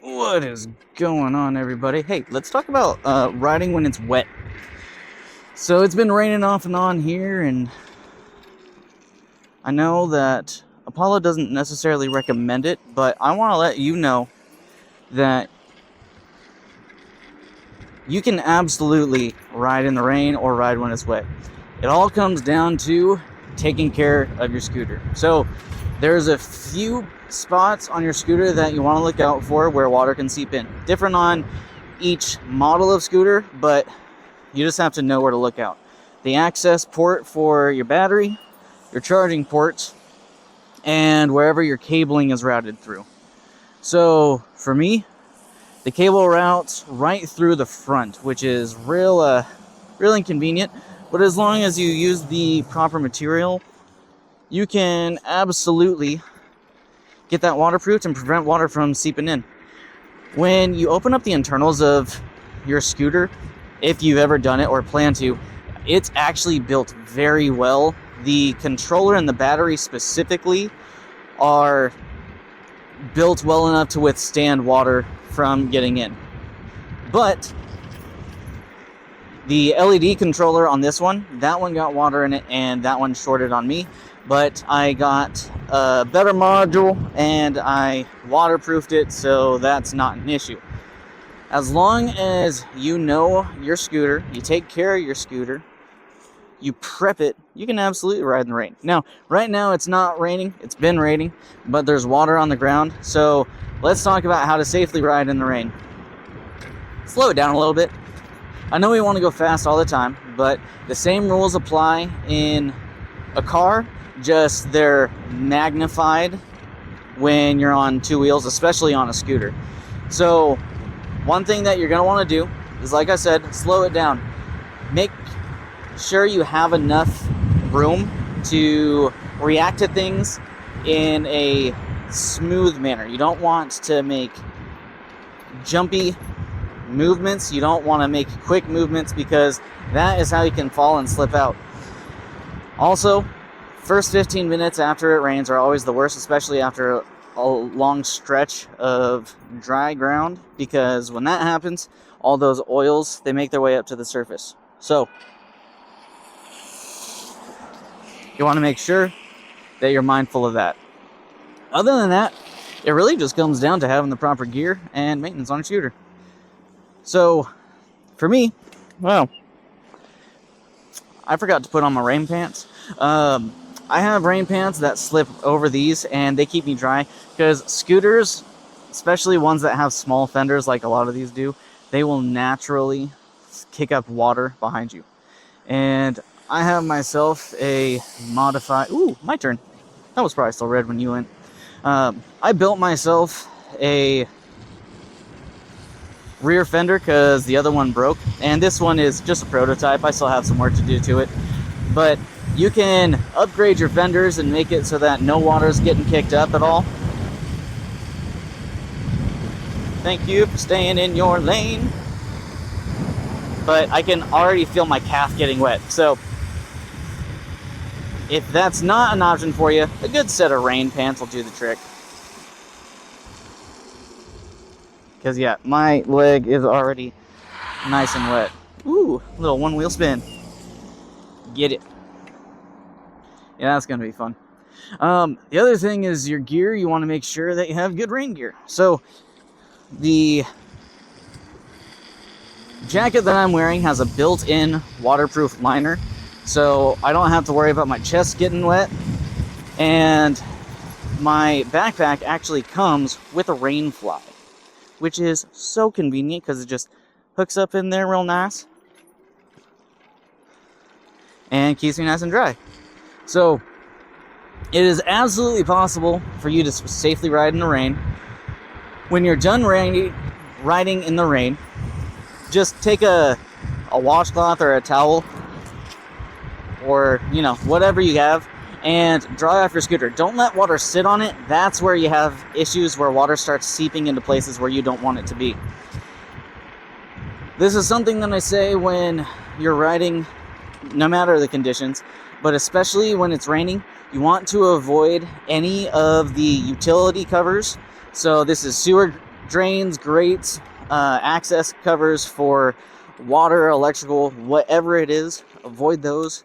What is going on, everybody? Hey, let's talk about riding when it's wet. So it's been raining off and on here, and I know that Apollo doesn't necessarily recommend it, but I want to let you know that you can absolutely ride in the rain or ride when it's wet. It all comes down to taking care of your scooter. So there's a few spots on your scooter that you want to look out for where water can seep in. Different on each model of scooter, but you just have to know where to look out. The access port for your battery, your charging ports, and wherever your cabling is routed through. So for me, the cable routes right through the front, which is real inconvenient, but as long as you use the proper material, you can absolutely get that waterproofed and prevent water from seeping in. When you open up the internals of your scooter, if you've ever done it or plan to, it's actually built very well. The controller and the battery specifically are built well enough to withstand water from getting in. But the LED controller on this one, that one got water in it and that one shorted on me. But I got a better module and I waterproofed it, so that's not an issue. As long as you know your scooter, you take care of your scooter, you prep it, you can absolutely ride in the rain. Now, right now it's not raining, it's been raining, but there's water on the ground. So let's talk about how to safely ride in the rain. Slow it down a little bit. I know we want to go fast all the time, but the same rules apply in a car, just they're magnified when you're on two wheels, especially on a scooter. So one thing that you're going to want to do is, like I said, slow it down. Make sure you have enough room to react to things in a smooth manner. You don't want to make jumpy movements. You don't want to make quick movements, because that is how you can fall and slip out. Also, first 15 minutes after it rains are always the worst, especially after a long stretch of dry ground, because when that happens, all those oils, they make their way up to the surface. So you want to make sure that you're mindful of that. Other than that, it really just comes down to having the proper gear and maintenance on a scooter. So for me, well, I forgot to put on my rain pants. I have rain pants that slip over these, and they keep me dry, because scooters, especially ones that have small fenders like a lot of these do, they will naturally kick up water behind you. And I have myself a modified... Ooh, my turn. That was probably still red when you went. I built myself a rear fender because the other one broke, and this one is just a prototype. I still have some work to do to it, but you can upgrade your fenders and make it so that no water is getting kicked up at all. Thank you for staying in your lane. But I can already feel my calf getting wet, so if that's not an option for you, a good set of rain pants will do the trick. Because yeah, my leg is already nice and wet. Ooh, little one wheel spin. Get it. Yeah, that's gonna be fun. The other thing is your gear. You want to make sure that you have good rain gear. So the jacket that I'm wearing has a built-in waterproof liner, so I don't have to worry about my chest getting wet. And my backpack actually comes with a rain fly, which is so convenient because it just hooks up in there real nice and keeps me nice and dry. So it is absolutely possible for you to safely ride in the rain. When you're done riding in the rain, just take a washcloth or a towel, or whatever you have, and dry off your scooter. Don't let water sit on it. That's where you have issues, where water starts seeping into places where you don't want it to be. This is something that I say when you're riding, no matter the conditions, but especially when it's raining. You want to avoid any of the utility covers. So this is sewer drains, grates, access covers for water, electrical, whatever it is, avoid those,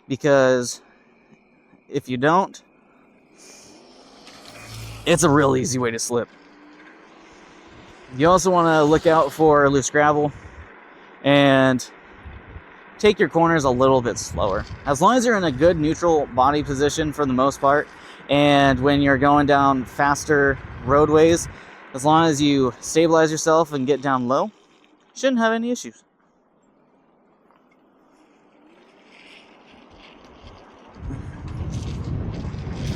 because if you don't, it's a real easy way to slip. You also want to look out for loose gravel and take your corners a little bit slower. As long as you're in a good neutral body position for the most part, and when you're going down faster roadways, as long as you stabilize yourself and get down low, shouldn't have any issues.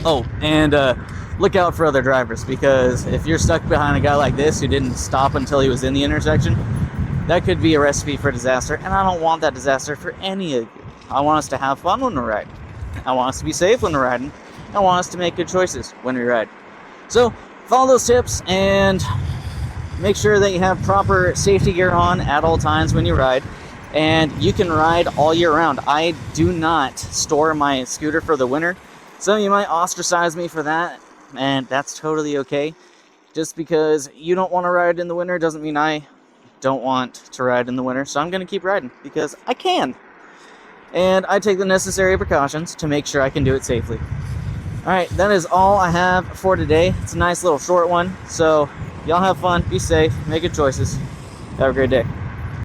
Oh, and look out for other drivers, because if you're stuck behind a guy like this who didn't stop until he was in the intersection, that could be a recipe for disaster, and I don't want that disaster for any of you. I want us to have fun when we're riding. I want us to be safe when we're riding. I want us to make good choices when we ride. So follow those tips and make sure that you have proper safety gear on at all times when you ride, and you can ride all year round. I do not store my scooter for the winter. Some of you might ostracize me for that, and that's totally okay. Just because you don't want to ride in the winter doesn't mean I don't want to ride in the winter. So I'm going to keep riding because I can. And I take the necessary precautions to make sure I can do it safely. Alright, that is all I have for today. It's a nice little short one. So y'all have fun, be safe, make good choices. Have a great day.